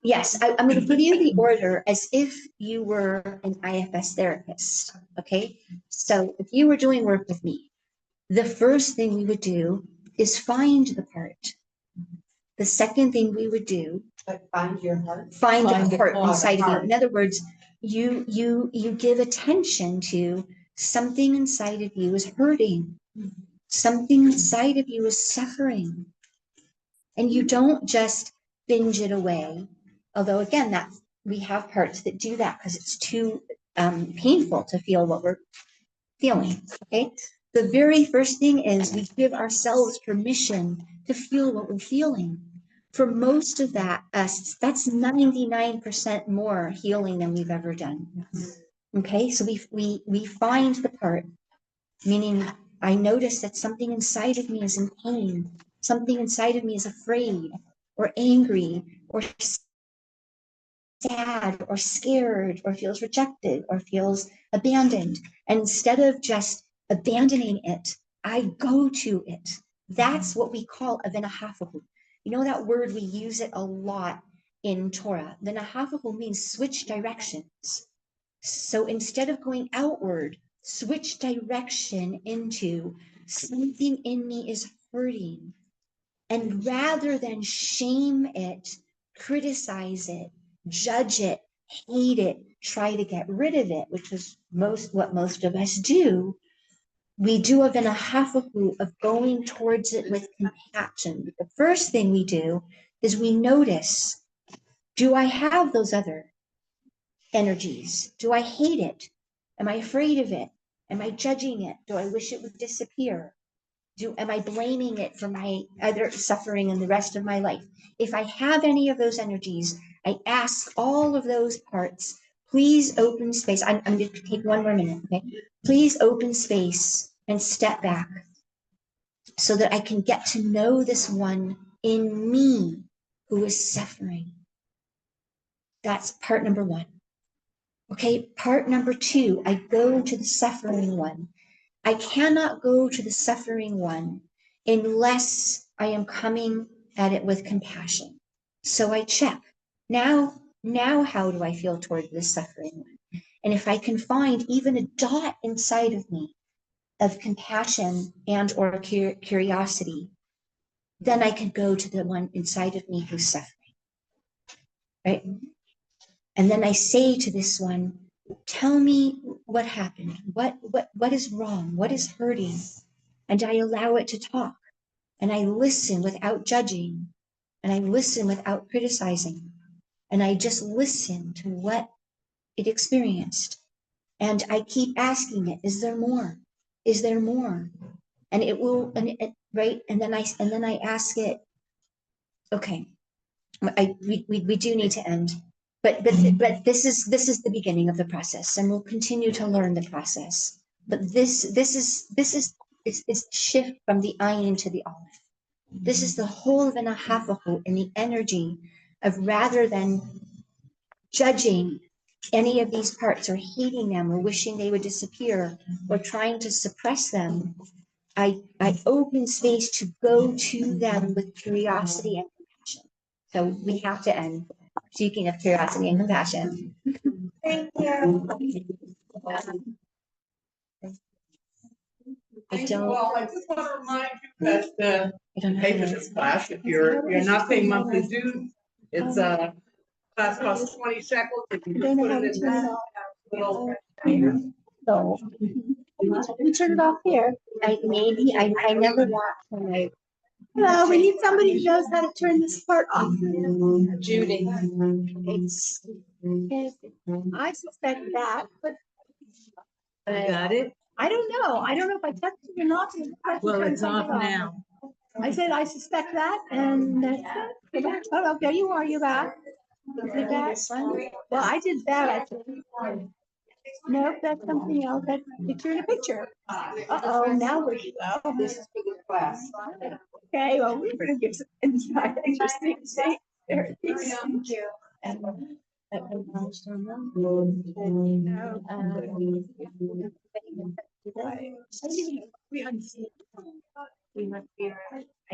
Yes, I'm going to give you the order as if you were an IFS therapist. Okay. So if you were doing work with me, the first thing we would do is find the part. The second thing we would do, Find your heart. find Find the the part heart. inside of you. In other words, you give attention to something inside of you is hurting. Something inside of you is suffering. And you don't just binge it away. Although again, that we have parts that do that because it's too painful to feel what we're feeling. Okay. The very first thing is we give ourselves permission to feel what we're feeling. For most of that, that's 99% more healing than we've ever done. Okay, so we find the part, meaning I notice that something inside of me is in pain, something inside of me is afraid or angry or sad or scared or feels rejected or feels abandoned. And instead of just abandoning it, I go to it. That's what we call a v'nahafahu. You know that word, we use it a lot in Torah. V'nahafahu means switch directions. So instead of going outward, switch direction into something in me is hurting. And rather than shame it, criticize it, judge it, hate it, try to get rid of it, which is what most of us do, we do a v'nahafahu of going towards it with compassion. The first thing we do is we notice, do I have those other energies? Do I hate it? Am I afraid of it? Am I judging it? Do I wish it would disappear? Am I blaming it for my other suffering in the rest of my life? If I have any of those energies, I ask all of those parts, please open space. I'm going to take one more minute, okay? Please open space and step back so that I can get to know this one in me who is suffering. That's part number one. Okay, part number two, I go to the suffering one. I cannot go to the suffering one unless I am coming at it with compassion. So I check. Now how do I feel toward this suffering one? And if I can find even a dot inside of me of compassion and or curiosity, then I can go to the one inside of me who's suffering, right? And then I say to this one, tell me what happened. What is wrong? What is hurting? And I allow it to talk. And I listen without judging. And I listen without criticizing. And I just listen to what it experienced. And I keep asking it, is there more? Is there more? And it will, right? And then I ask it, okay, we do need to end. But this is the beginning of the process, and we'll continue to learn the process. But this is shift from the ayin to the aleph. This is the whole of an ahafahu in the energy of rather than judging any of these parts or hating them or wishing they would disappear or trying to suppress them. I open space to go to them with curiosity and compassion. So we have to end. Speaking of curiosity and compassion. Thank you. I don't. Well, I just want to remind you that I don't you pay for know. this class. If you're not paying monthly dues, it's class costs 20 shekels. If you just put it in this little. So, we turn it off here. I never want. Hello, we need somebody who knows how to turn this part off. Judy. It's. I suspect that, but You got it? I don't know. I don't know if I touched it or not. Well, it's off now. I said, I suspect that, and that's it. Oh, there you are, you're back. You did that? Well, I did that, I think. No, that's something else. That's picture in a picture. Uh-oh, now where do you go? This is for the class. Okay, well, we're gonna give some insight. Interesting thing. There it is. Thank you. I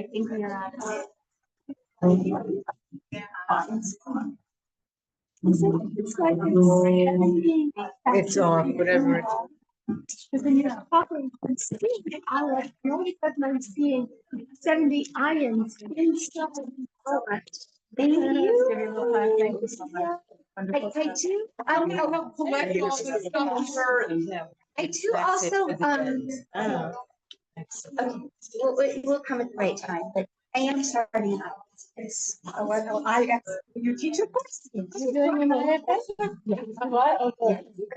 think we are out of. It's like it's It's off, whatever it's. because when you're talking and speaking, I like, the only person I'm seeing 70 ions inside. Thank you. Yeah. I do. Help collect all this stuff for her and. I do also. Oh. Okay, we'll come at the right time, but I am starting out. It's. You teach a course. Yeah.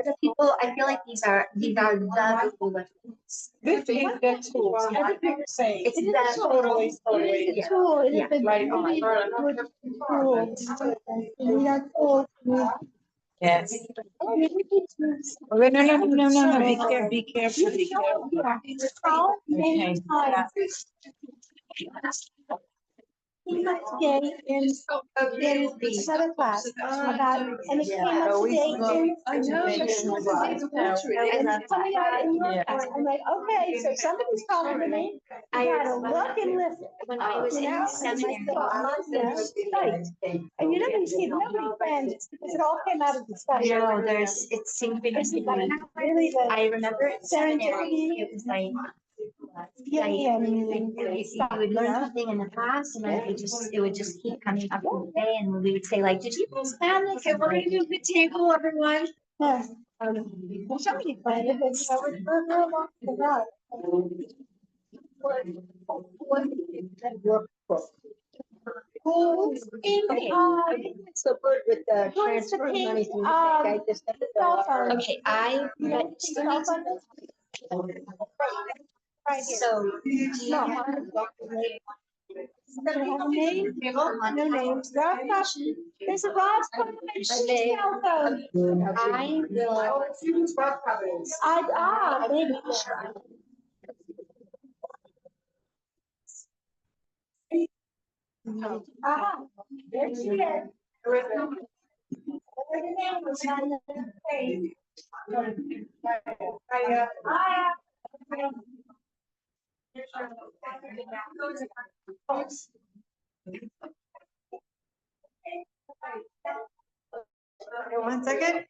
The people, I feel like these are the people. This is that tool. Everything you're saying. It's It is that. Totally. It is a tool. It is Yeah. a Right. really good tool. We are told to. Yes. Oh, no, be careful, be careful, be careful. Okay. He was today in another class about, and it came up today in. I know. And it's coming out in your Yeah. class. I'm like, okay, so somebody's talking to me. I gotta look and listen. When I was You in know, seminary. and my site. And you know, you see nobody friends because it all came out of the study. No, there's, it's synchronicity. Really, the I remember in seminary, serendipity. it was like. Yeah, yeah, You would learn something in the past and then it would just keep coming up in the day and we would say like, did you guys plan this? Okay, we're gonna do a good table, everyone. Yeah. Well, somebody planned it, but so we're further along the road. Who's in So good with the who's the transfer pink, money from the bank, I just. cell phone? Okay, I, but Cell phone? So. No. Does it have a name? No names. There's a Bas Medrash cell phone. I will. Maybe. There she is. Her name was on the page. One second.